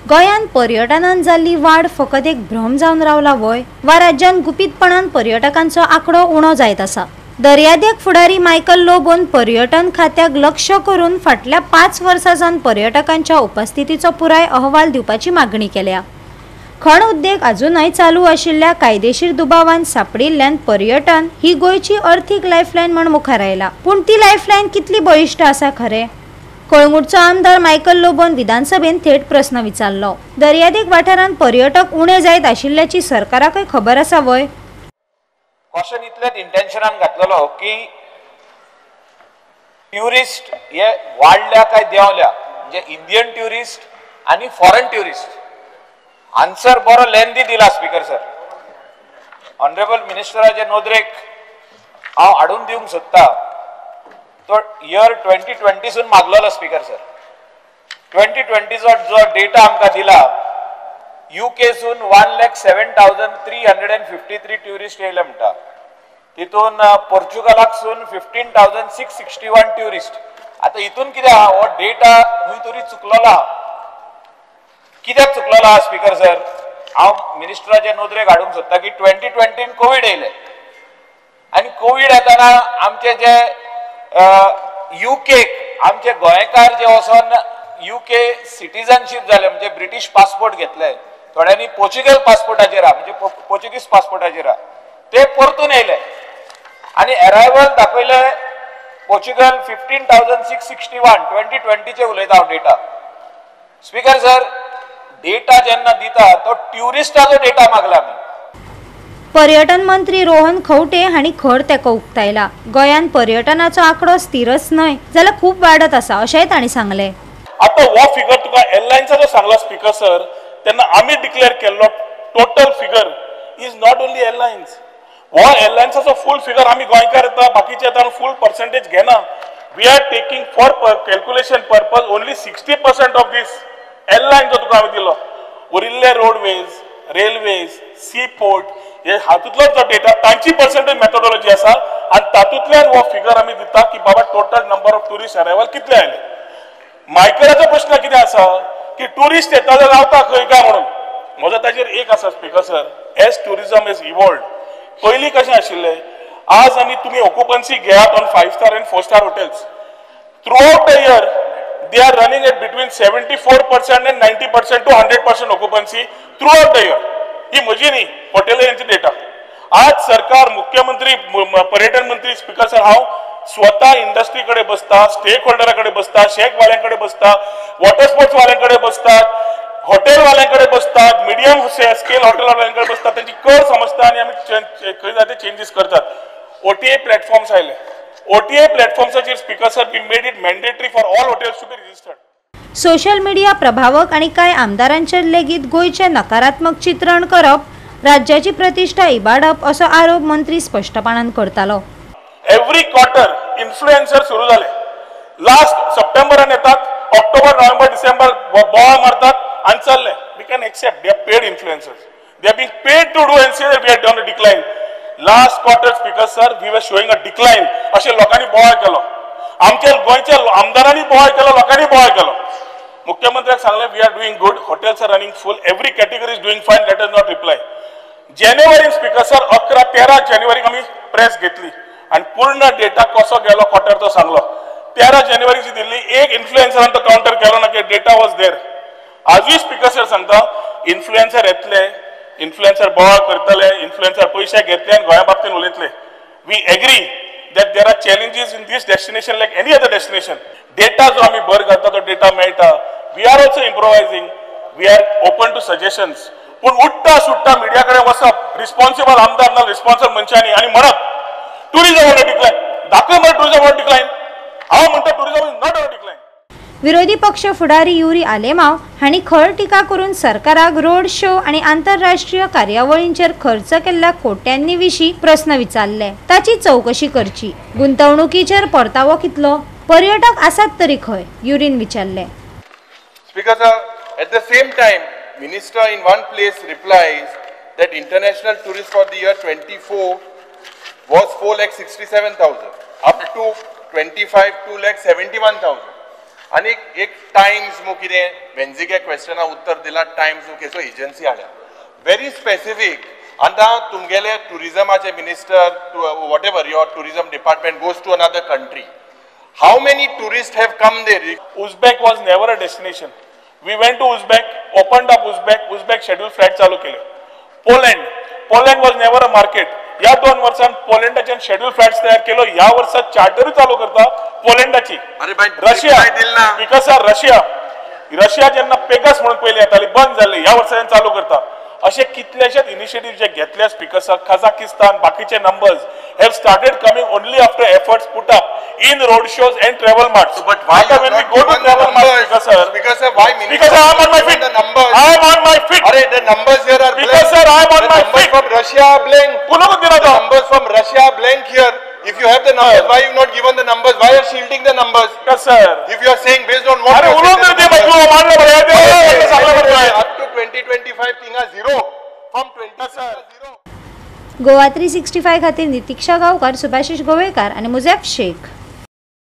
गोंयान पर्यटनान जाल्ली वाढ फकत एक भ्रम जावन रावला वय वा राज्यान गुपीतपणान पर्यटकांचो आंकडो उणो जायत आसा। दर्यादेग फुडारी मायकल लोबोन पर्यटन खात्याक लक्ष करून फाटल्या 5 वर्सांसावन पर्यटकांच्या उपस्थितीचो पुराय अहवाल दिवपाची मागणी केल्या। खण उद्देग अजूनय चालू आशिल्ल्या कायदेशीर दुबावान सापडिल्ल्यान पर्यटन ही गोयची अर्थीक लायफलायन म्हण मुखार आयला। पूण ती लायफलायन कितली बळिश्ट आसा खरे? कळंगूटचो आमदार मायकल लोबोन विधानसभेत थेट प्रश्न विचारलो। दर्यादेग वाठारांत पर्यटक उणे जायत आशिल्ल्याची सरकाराकय खबर आसा वय? क्वेश्चन इतलेच इंटेंशनान घातलेलो की ट्युरिस्ट हे वाडल्या काय देंवल्या, म्हणजे इंडियन ट्युरिस्ट आणि फॉरेन ट्युरिस्ट। आन्सर बरो लेंदी दिला स्पीकर सर। ऑनरेबल मिनिस्टराचे नोदरेक हांव हाडून दिवंक सोदता। तो इयर 2020 सून मागलेलो स्पीकर सर। 2020 जो डेटा आमकां दिला, UK सून 1,07,353 ट्युरिस्ट येयले म्हणटा। तितून पोर्चुगलाक सून 15,661 ट्युरिस्ट। आता हितून कितें आहा, हो डेटा खंय तरी चुकलेलो आहा। कित्याक चुकलेलो आहा स्पीकर सर? हांव मिनिस्टराचे नोदरेक हाडूंक सोदता की 2020 कोविड येयले आनी कोविड येताना आमचे जे UK आमचे गोंयकार जे वचोन UK सिटीजनशीप जाले, म्हणजे ब्रिटीश पासपोर्ट घेतले, थोड्यांनी पोर्चुगल पासपोर्टाचेर म्हणजे पोर्चुगीज पासपोर्टाचेर ते परतून येयले आनी अरायवल दाखयले पोर्चुगल 15,661 2020 चे उलयता हांव डेटा। स्पीकर सर, डेटा जेन्ना दिता तो ट्युरिस्टाचो डेटा मागला आमी। पर्यटन मंत्री रोहन खंवटे हांणी खर तेंको उक्तायला। गोंयान पर्यटनाचो आंकडो स्थिरच न्हय जाल्यार खूप वाडत आसा अशेंय तांणी सांगले। आता हो फिगर तुका एअरलायन्साचो सांगला स्पीकर सर, तेन्ना आमी डिक्लेअर केल्लो total figure is not only airlines. हो एअरलायन्साचो फूल फिगर आमी गोंयकार येता, बाकीचे येता फूल पर्सेंटेज घेना। We are taking for calculation purpose only 60% of these airline जो तुका आमी दिलो। उरिल्ले रोडवेज, रेल्वेज, सी पोर्ट हे हातूंतलो जो डेटा तांची पर्सेंटेज मेथोडॉलॉजी आसा आनी तातूंतल्यान हो फिगर आमी दिता की बाबा total number of tourist arrival कितले आयले। मायकलाचो प्रश्न कितें आसा की टुरिस्ट येता जाल्यार रावता खंय काय म्हणून। म्हजो ताजेर एक आसा speaker sir, as tourism is evolved. पयलीं कशें आशिल्लें, आज आमी तुमी ऑक्युपन्सी घेयात on 5 star and 4 star hotels, throughout the year they are running at between 74% and 90% to 100% occupancy throughout the year. ही म्हजी न्ही, हॉटेल यांची डेटा। आज सरकार, मुख्यमंत्री, पर्यटन मंत्री स्पीकर सर हांव स्वतः इंडस्ट्री कडे बसता, स्टेक होल्डराकडे बसता, शेक वाल्यांकडे बसता, वॉटर स्पोर्ट्स वाल्यांकडे बसतात, हॉटेल वाल्यांकडे बसतात, मिडियम स्केल हॉटेल वाल्यांकडे बसतात, त्यांची कर समजता आणि आम्ही खंय जाते चेंजेस करतात। OTA प्लॅटफॉर्म्स आयले। OTA प्लॅटफॉर्म्साचेर speaker sir we made it mandatory for all hotels to be registered. Social media प्रभावक आणि कांय आमदारांचेर लेगीत गोयचे नकारात्मक चित्रण करप, राज्याची प्रतिष्ठा इबाडप असो आरोप मंत्री स्पष्टपणान करतालो। एव्हरी क्वार्टर इन्फ्लुएन्सर सुरू झाले। लास्ट सप्टेंबरान येतात, ऑक्टोबर, नोव्हेंबर, डिसेंबर बोवाळ मारतात आणि चालले। We can accept they are paid influencers, they are being paid to do and say that we are done a decline. Last quarter speaker sir we were showing a decline अशें लोकांनी बोवाळ केलो। आमच्या गोंयच्या आमदारांनी बोवाळ केलो, लोकांनी बोवाळ केलो। मुख्यमंत्र्याक सांगले we are doing good, hotels are running full, every category is doing fine, let us not reply. जानेवारी स्पीकर सर 11-13 जानेवारी आम्ही प्रेस घेतली आणि पूर्ण डेटा कसो गेलो क्वार्टर तो सांगलो। 13 जानेवारीची दिल्ली, एक इन्फ्लुएन्सरान तो काउंटर केलो ना की डेटा वॉज देर। आजूय स्पीकर सर सांगता इन्फ्लुएन्सर येतले, इन्फ्लुएन्सर बोवाळ करतले, इन्फ्लुएन्सर पैसे घेतले आणि गोंया बाबतीत उलयतले। We agree that there are challenges in this destination like any other destination. Data जो आम्ही भर घालता तो डेटा मेळटा। We are also improvising. We are open to suggestions. पण उठता सुट्टा मीडियाकडे वसप, रिस्पॉन्सिबल आमदार ना रिस्पॉन्सिबल मंचानी आणि म्हणत टुरिझम ऑन डिक्लाइन, दाखय मला टुरिझम ऑन डिक्लाइन। हांव म्हणटा tourism is not on decline. विरोधी पक्ष फुडारी युरी आलेमाव हांणी खर टिका करून सरकाराक रोड शो आणि आंतरराष्ट्रीय कार्यावळींचेर खर्च केल्ल्या कोट्यांनी विशीं प्रश्न विचारले। ताची चौकशी करची, गुंतवणुकीचेर परतावो कितलो, पर्यटक आसात तरी खंय, युरीन विचारले। Speaker sir, at the same time minister in one place replies that international tourists for the year 24 was 4,67,000 up to 25 2,71,000. आणि एक टाइम्स मु कितें वेंजिके क्वेश्चना उत्तर दिला टाइम्स केसो एजन्सी हाडल्या व्हेरी स्पेसिफिक आता तुमगेले टुरिझमाचे minister whatever your tourism department goes to another country how many tourist have come there Uzbek was never a destination we went to Uzbek opened up Uzbek schedule flight चालू केले Poland was never a market या 2 वर्षांत पोलंडाच्यान schedule flights तयार केलो या वर्षात charter चालू करता पोलंडाची रशिया बिकॉज रशिया जेन्ना पेगास म्हणून पयली येताली बंद जाल्ली या वर्साच्यान चालू करता असे कितलेशेच इनिशिएटिव्ह जे घेतले स्पीकर्साक कझाकिस्तान बाकीचे numbers have started coming only after efforts put up in road shows and travel marts. But why when we go to travel marts, because sir, why because I am on my feet. I am on my feet. Are the numbers here are because sir, I am on my feet. From Russia blank. The numbers from Russia blank here. If you have the numbers, why you not given the numbers? Why are you shielding the numbers? Yes, sir. If you are saying based on what? Up to 2025 thing are zero. From 20 sir. Zero. Goa 365 खातीर नितीक्षा गांवकार, सुभाशीश गोवेकार आणि मुझेफ शेख.